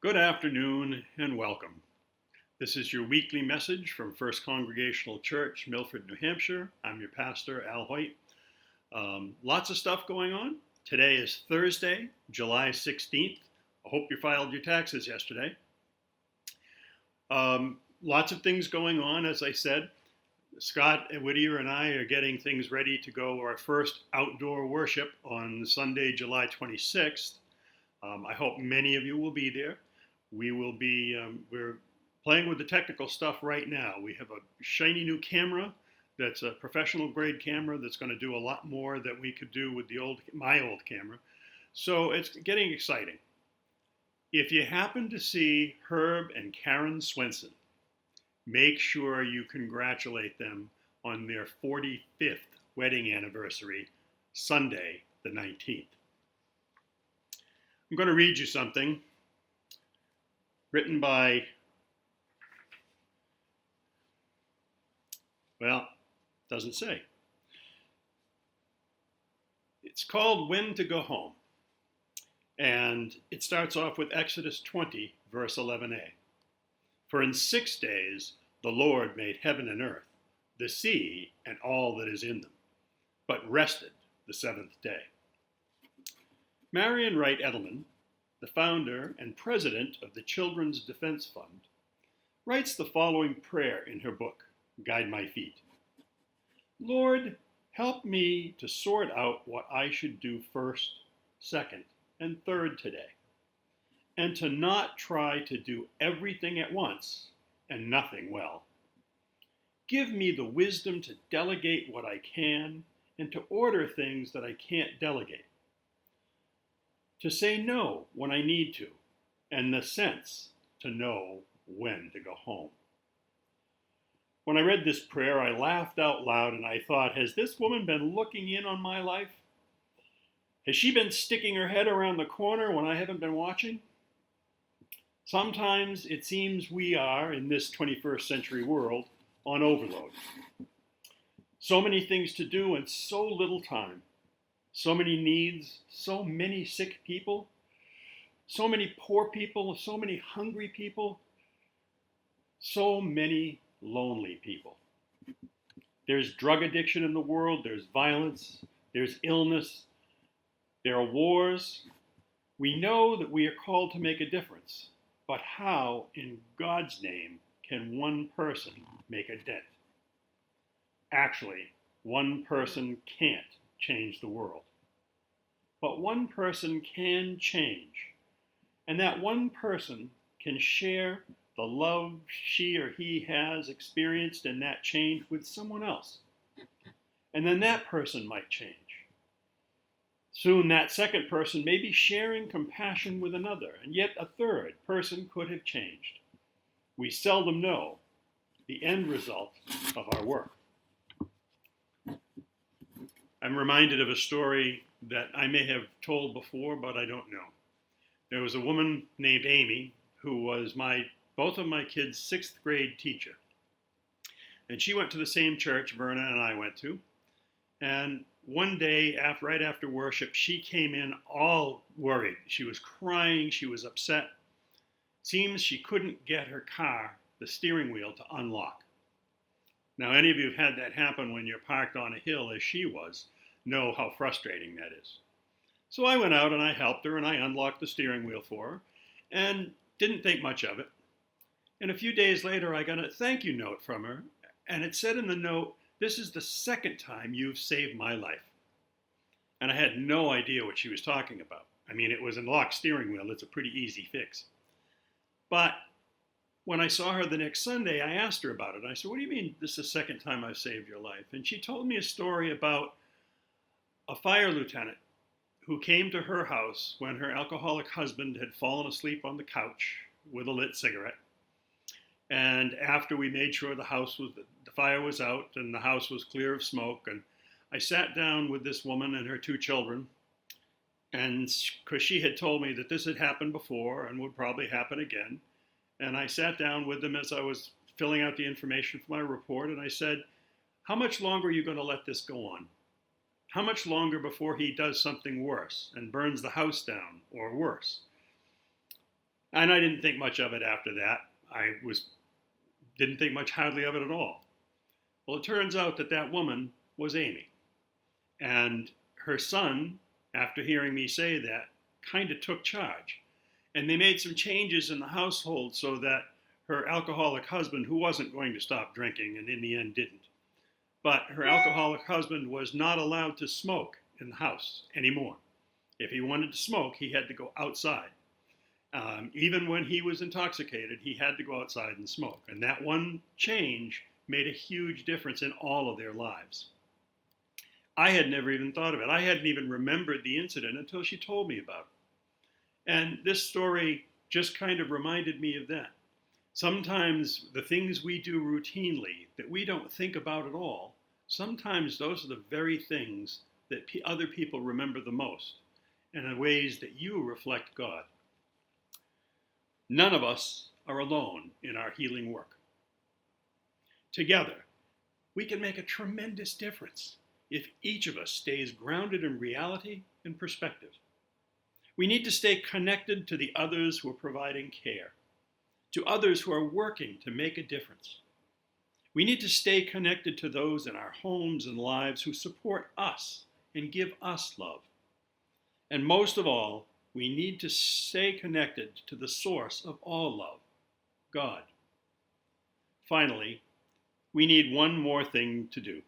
Good afternoon and welcome. This is your weekly message from First Congregational Church, Milford, New Hampshire. I'm your pastor, Al Hoyt. Lots of stuff going on. Today is Thursday, July 16th. I hope you filed your taxes yesterday. Lots of things going on, as I said. Scott Whittier and I are getting things ready to go our first outdoor worship on Sunday, July 26th. I hope many of you will be there. We're playing with the technical stuff right now. We have a shiny new camera that's a professional grade camera that's going to do a lot more that we could do with my old camera. So it's getting exciting. If you happen to see Herb and Karen Swenson, make sure you congratulate them on their 45th wedding anniversary, Sunday the 19th. I'm going to read you something written by, doesn't say. It's called When to Go Home. And it starts off with Exodus 20, verse 11a. For in 6 days the Lord made heaven and earth, the sea, and all that is in them, but rested the seventh day. Marian Wright Edelman, the founder and president of the Children's Defense Fund, writes the following prayer in her book, Guide My Feet. Lord, help me to sort out what I should do first, second, and third today, and to not try to do everything at once and nothing well. Give me the wisdom to delegate what I can and to order things that I can't delegate. To say no when I need to, and the sense to know when to go home. When I read this prayer, I laughed out loud and I thought, has this woman been looking in on my life? Has she been sticking her head around the corner when I haven't been watching? Sometimes it seems we are, in this 21st century world, on overload. So many things to do and so little time. So many needs, so many sick people, so many poor people, so many hungry people, so many lonely people. There's drug addiction in the world, there's violence, there's illness, there are wars. We know that we are called to make a difference, but how, in God's name, can one person make a dent? Actually, one person can't change the world. But one person can change, and that one person can share the love she or he has experienced in that change with someone else. And then that person might change. Soon that second person may be sharing compassion with another, and yet a third person could have changed. We seldom know the end result of our work. I'm reminded of a story that I may have told before, but I don't know. There was a woman named Amy who was both of my kids' 6th grade teacher. And she went to the same church Verna and I went to. And one day, right after worship, she came in all worried. She was crying, she was upset. Seems she couldn't get her car, the steering wheel, to unlock. Now, any of you who've had that happen when you're parked on a hill, as she was, know how frustrating that is. So I went out and I helped her and I unlocked the steering wheel for her and didn't think much of it. And a few days later, I got a thank you note from her, and it said in the note, "This is the second time you've saved my life." And I had no idea what she was talking about. I mean, it was a locked steering wheel. It's a pretty easy fix. But when I saw her the next Sunday, I asked her about it. I said, "What do you mean this is the second time I've saved your life?" And she told me a story about a fire lieutenant who came to her house when her alcoholic husband had fallen asleep on the couch with a lit cigarette. And after we made sure the fire was out and the house was clear of smoke, and I sat down with this woman and her 2 children, and because she had told me that this had happened before and would probably happen again, and I sat down with them as I was filling out the information for my report, and I said, "How much longer are you going to let this go on? How much longer before he does something worse and burns the house down or worse?" And I didn't think much of it after that. Didn't think much hardly of it at all. Well, it turns out that that woman was Amy. And her son, after hearing me say that, kind of took charge. And they made some changes in the household so that her alcoholic husband, who wasn't going to stop drinking and in the end didn't, but her alcoholic husband was not allowed to smoke in the house anymore. If he wanted to smoke, he had to go outside. Even when he was intoxicated, he had to go outside and smoke. And that one change made a huge difference in all of their lives. I had never even thought of it. I hadn't even remembered the incident until she told me about it. And this story just kind of reminded me of that. Sometimes the things we do routinely that we don't think about at all, sometimes those are the very things that other people remember the most, and in ways that you reflect God. None of us are alone in our healing work. Together, we can make a tremendous difference if each of us stays grounded in reality and perspective. We need to stay connected to the others who are providing care, to others who are working to make a difference. We need to stay connected to those in our homes and lives who support us and give us love. And most of all, we need to stay connected to the source of all love, God. Finally, we need one more thing to do: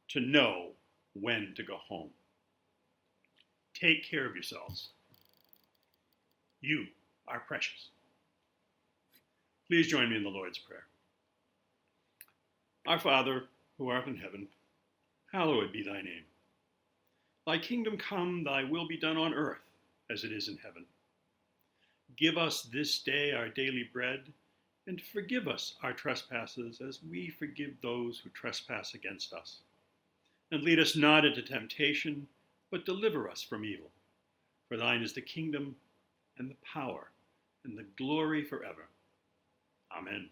to know when to go home. Take care of yourselves. You are precious. Please join me in the Lord's Prayer. Our Father, who art in heaven, hallowed be thy name. Thy kingdom come, thy will be done on earth as it is in heaven. Give us this day our daily bread, and forgive us our trespasses as we forgive those who trespass against us. And lead us not into temptation, but deliver us from evil. For thine is the kingdom, and the power, and the glory forever. Amen.